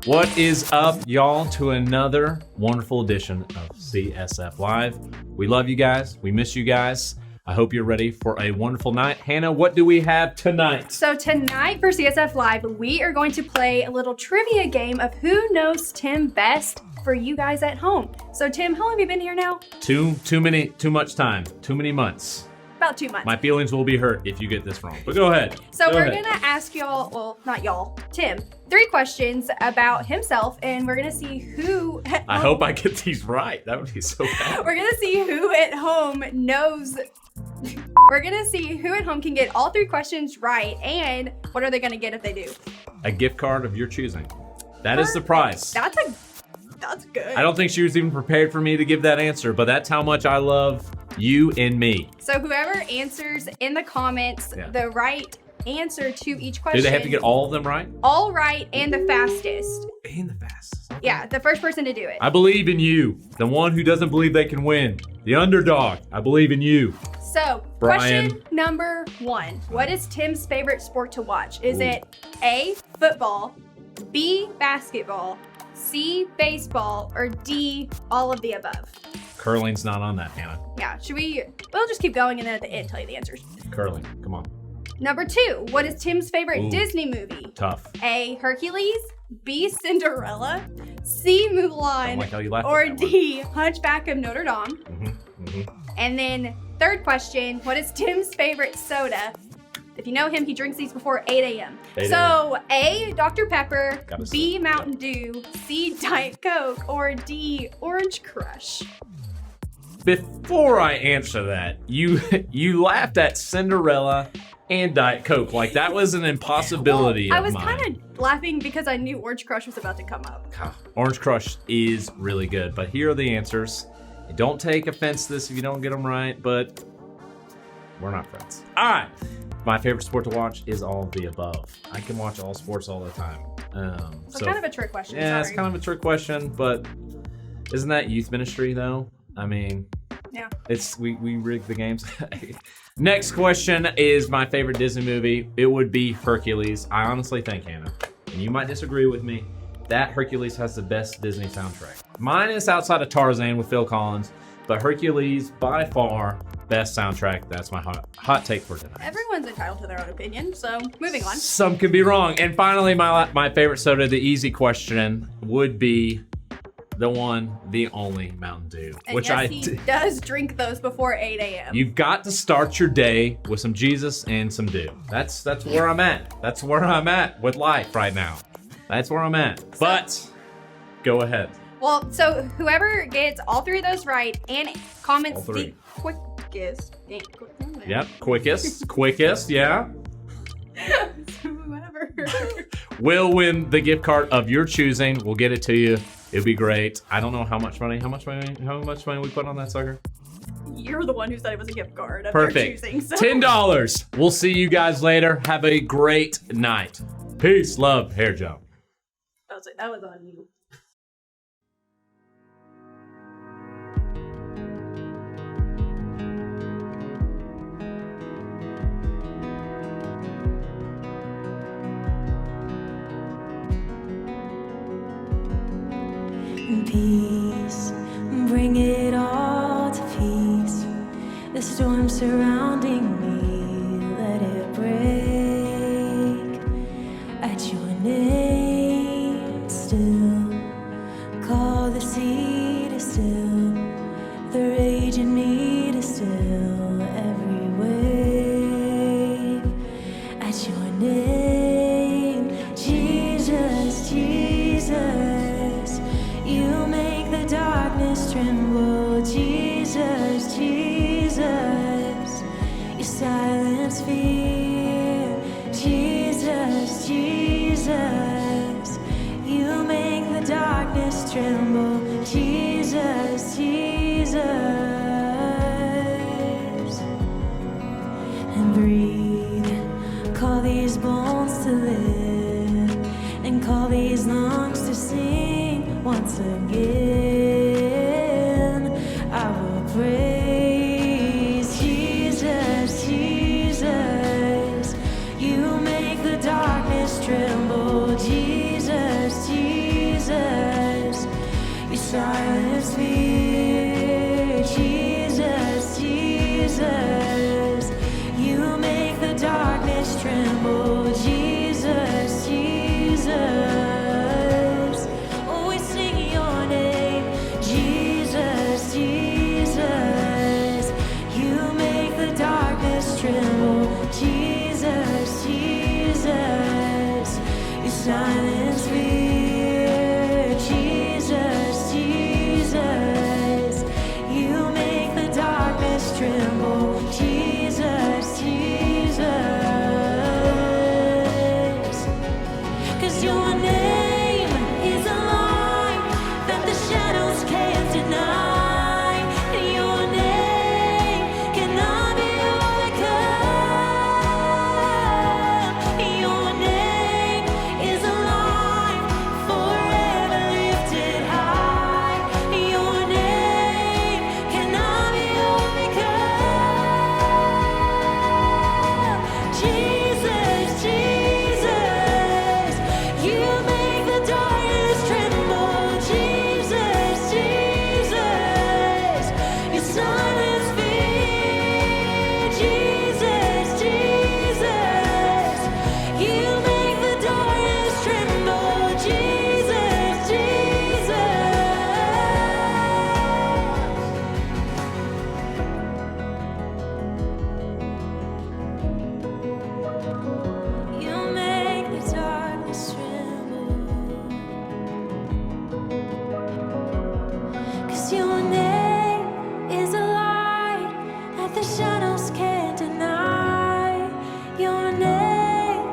What is up, y'all, to another wonderful edition of CSF Live. We love you guys. We miss you guys. I hope you're ready for a wonderful night. Hannah, what do we have tonight? So tonight for CSF Live, we are going to play a little trivia game of who knows Tim best for you guys at home. So Tim, how long have you been here now? Too much time, too many months. About 2 months. My feelings will be hurt if you get this wrong, but go ahead. So we're gonna ask y'all, well, not y'all, Tim, 3 questions about himself, and we're gonna see who I hope I get these right. That would be so bad. We're gonna see who at home knows. We're gonna see who at home can get all 3 questions right, and what are they gonna get if they do? A gift card of your choosing. That is the prize. That's good. I don't think she was even prepared for me to give that answer, but that's how much I love you and me. So whoever answers in the comments the right answer to each question. Do they have to get all of them right? All right, and the fastest. And the fastest. Okay. Yeah, the first person to do it. I believe in you. The one who doesn't believe they can win. The underdog. I believe in you. So, Brian. Question number 1. What is Tim's favorite sport to watch? Is it A, football, B, basketball, C, baseball, or D, all of the above? Curling's not on that, Hannah. Yeah, we'll just keep going and then at the end tell you the answers. Curling, come on. Number 2, what is Tim's favorite Disney movie? Tough. A, Hercules, B, Cinderella, C, Mulan, like how you laughed at or that D, Hunchback of Notre Dame. And then third question, what is Tim's favorite soda? If you know him, he drinks these before 8 a.m. So A, Dr. Pepper, B, Mountain Dew, C, Diet Coke, or D, Orange Crush. Before I answer that, you laughed at Cinderella and Diet Coke. Like that was an impossibility I of was mine. kind of laughing because I knew Orange Crush was about to come up. Orange Crush is really good, but here are the answers. Don't take offense to this if you don't get them right, but we're not friends. All right. My favorite sport to watch is all of the above. I can watch all sports all the time. So kind of a trick question. Yeah, sorry. It's kind of a trick question, but isn't that youth ministry though? I mean, yeah. It's we rig the games. Next question is my favorite Disney movie. It would be Hercules. I honestly think, Hannah, and you might disagree with me, that Hercules has the best Disney soundtrack. Mine is outside of Tarzan with Phil Collins, but Hercules, by far, best soundtrack. That's my hot take for tonight. Everyone's entitled to their own opinion, so moving on. Some can be wrong. And finally, my favorite soda, the easy question, would be the one, the only Mountain Dew. And which yes, he does drink those before 8 a.m. You've got to start your day with some Jesus and some Dew. That's where I'm at. That's where I'm at with life right now. That's where I'm at. But go ahead. Well, so whoever gets all 3 of those right and comments the quickest. Yep, quickest, yeah. Whatever. Will win the gift card of your choosing. We'll get it to you. It'd be great. I don't know how much money we put on that sucker. You're the one who said it was a gift card of Perfect. your choosing. So. $10. We'll see you guys later. Have a great night. Peace, love, hair job. That was on you. Peace, bring it all to peace. The storm surrounding me, let it break. At your name, still call the sea to still, the rage in me to still every wave. At your name, Jesus, Jesus, you make the darkness tremble. Jesus, Jesus, you silence fear. Jesus, Jesus, you make the darkness tremble. Jesus, Jesus, and breathe. Call these bones to live, and call these lungs to sing once again. I will praise Jesus, Jesus. You make the darkness tremble. Jesus, Jesus. silence fear. Jesus, Jesus, you make the darkness tremble. Jesus, Jesus, oh, we sing your name. Jesus, Jesus, you make the darkness tremble. Jesus, Jesus, you silence fear. Jesus, Jesus, you make the darkness tremble. Jesus, Jesus, 'cause your name is a light that the shadows can't deny. And your name cannot be overcome. Your name is a light forever lifted high. Your name cannot be overcome. Jesus, Jesus, you make the darkness tremble. Jesus, Jesus, you silence fear. Jesus, Jesus, you make the darkness tremble. Jesus, Jesus. You make the darkness tremble. 'Cause your name is a light that the shadows can't deny. Your name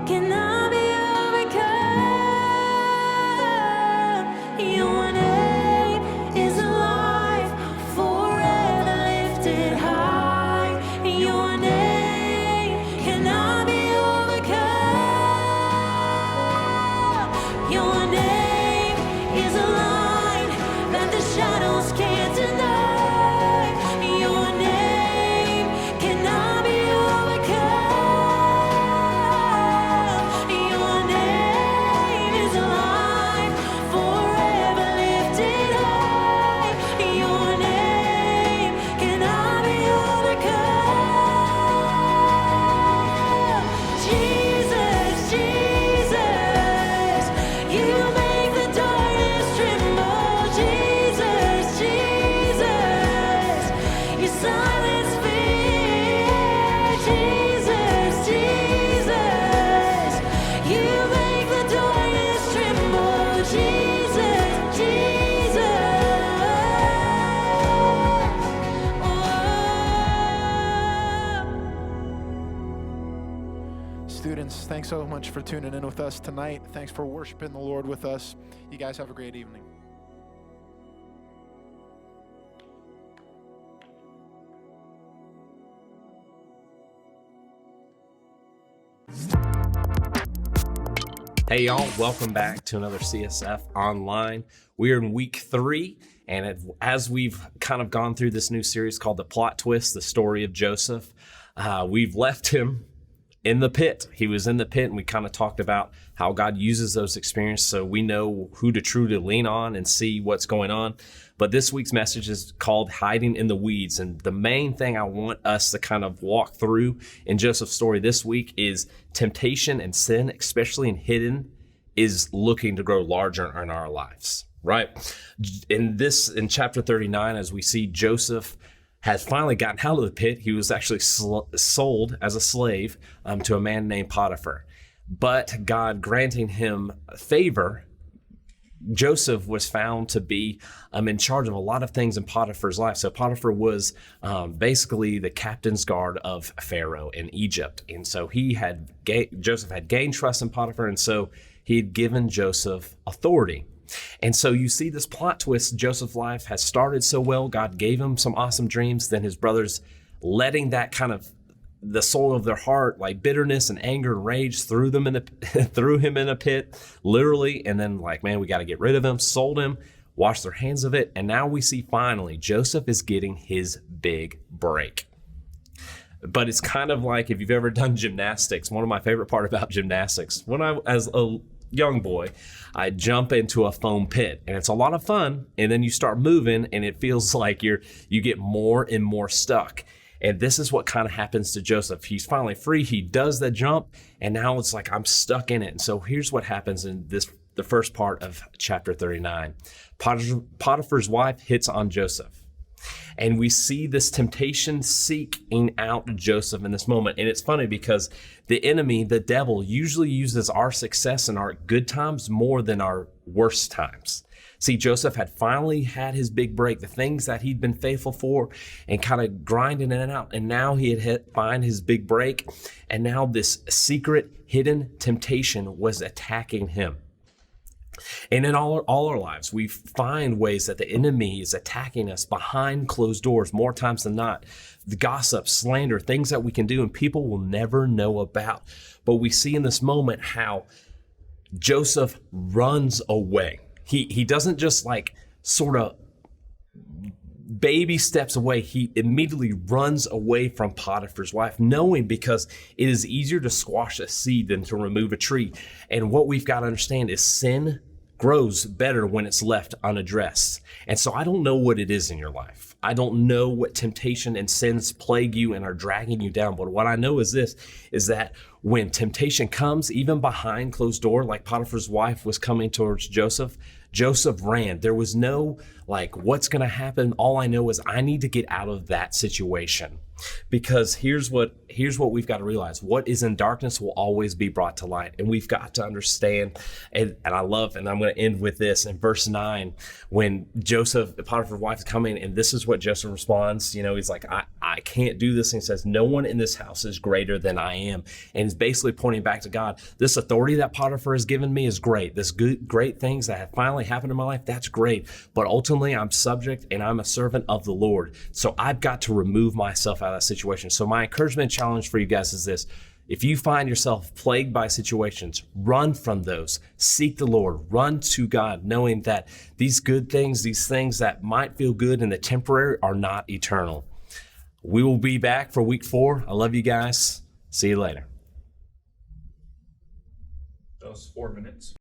cannot be overcome. Your name is a light forever lifted high. Your name cannot be overcome. Your name is a light that the shadows can't deny. Your name cannot be overcome. Your name is a light forever lifted high. Your name cannot be overcome. Jesus, Jesus, you make the darkness tremble. Jesus, Jesus, you silence fear. Jesus, Jesus, you make the darkness tremble. Jesus, Jesus, oh. Students, thanks so much for tuning in with us tonight. Thanks for worshiping the Lord with us. You guys have a great evening. Hey y'all, welcome back to another CSF Online. We are in week 3, and as we've kind of gone through this new series called The Plot Twist, the story of Joseph, we've left him in the pit. He was in the pit, and we kind of talked about how God uses those experiences so we know who to truly lean on and see what's going on. But this week's message is called Hiding in the Weeds. And the main thing I want us to kind of walk through in Joseph's story this week is temptation and sin, especially in hidden, is looking to grow larger in our lives, right? In chapter 39, as we see Joseph has finally gotten out of the pit. He was actually sold as a slave to a man named Potiphar. But God granting him favor, Joseph was found to be in charge of a lot of things in Potiphar's life. So Potiphar was basically the captain's guard of Pharaoh in Egypt. And so Joseph had gained trust in Potiphar, and so he had given Joseph authority. And so you see this plot twist. Joseph's life has started so well. God gave him some awesome dreams. Then his brothers letting that kind of the soul of their heart, like bitterness and anger and rage, threw him in a pit, literally. And then like, man, we got to get rid of him, sold him, washed their hands of it. And now we see finally Joseph is getting his big break. But it's kind of like if you've ever done gymnastics, one of my favorite part about gymnastics, when I, as a young boy, I jump into a foam pit, and it's a lot of fun. And then you start moving, and it feels like you get more and more stuck. And this is what kind of happens to Joseph. He's finally free. He does the jump, and now it's like I'm stuck in it. And so here's what happens in the first part of chapter 39. Potiphar's wife hits on Joseph. And we see this temptation seeking out Joseph in this moment. And it's funny because the enemy, the devil, usually uses our success and our good times more than our worst times. See, Joseph had finally had his big break, the things that he'd been faithful for and kind of grinding in and out. And now he had find his big break. And now this secret hidden temptation was attacking him. And in all our lives, we find ways that the enemy is attacking us behind closed doors more times than not. The gossip, slander, things that we can do and people will never know about. But we see in this moment how Joseph runs away. He doesn't just like sort of baby steps away. He immediately runs away from Potiphar's wife, knowing because it is easier to squash a seed than to remove a tree. And what we've got to understand is sin grows better when it's left unaddressed. And so I don't know what it is in your life. I don't know what temptation and sins plague you and are dragging you down. But what I know is this, is that when temptation comes, even behind closed door, like Potiphar's wife was coming towards Joseph, Joseph ran. There was no like, what's going to happen? All I know is I need to get out of that situation. Because here's what we've got to realize. What is in darkness will always be brought to light. And we've got to understand, and I love, and I'm going to end with this in verse 9, when Potiphar's wife is coming, and this is what Joseph responds. He's like, I can't do this. And he says, no one in this house is greater than I am. And he's basically pointing back to God. This authority that Potiphar has given me is great. This great things that have finally happened in my life, that's great. But ultimately, I'm subject and I'm a servant of the Lord. So I've got to remove myself out of that situation. So my encouragement challenge for you guys is this. If you find yourself plagued by situations, run from those. Seek the Lord. Run to God, knowing that these good things, these things that might feel good in the temporary are not eternal. We will be back for week 4. I love you guys. See you later. That was 4 minutes.